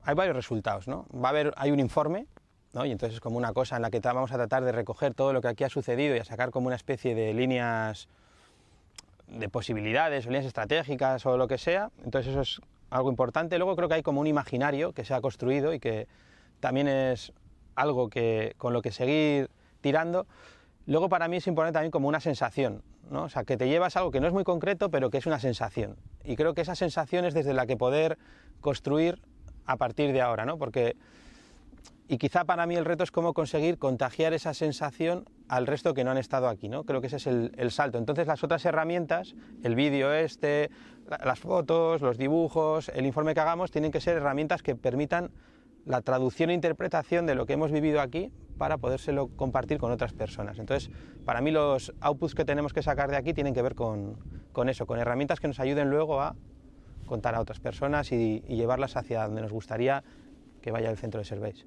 hay varios resultados, ¿no? Hay un informe, ¿no? Y entonces es como una cosa en la que vamos a tratar de recoger todo lo que aquí ha sucedido y a sacar como una especie de líneas de posibilidades o líneas estratégicas o lo que sea. Entonces eso es algo importante. Luego creo que hay como un imaginario que se ha construido y que también es algo con lo que seguir tirando. Luego para mí es importante también como una sensación, ¿no? O sea, que te llevas algo que no es muy concreto, pero que es una sensación. Y creo que esa sensación es desde la que poder construir a partir de ahora, ¿no? Y quizá para mí el reto es cómo conseguir contagiar esa sensación al resto que no han estado aquí, ¿no? Creo que ese es el salto. Entonces las otras herramientas, el vídeo las fotos, los dibujos, el informe que hagamos, tienen que ser herramientas que permitan la traducción e interpretación de lo que hemos vivido aquí para podérselo compartir con otras personas. Entonces, para mí los outputs que tenemos que sacar de aquí tienen que ver con eso, con herramientas que nos ayuden luego a contar a otras personas y llevarlas hacia donde nos gustaría que vaya el centro de Serveis.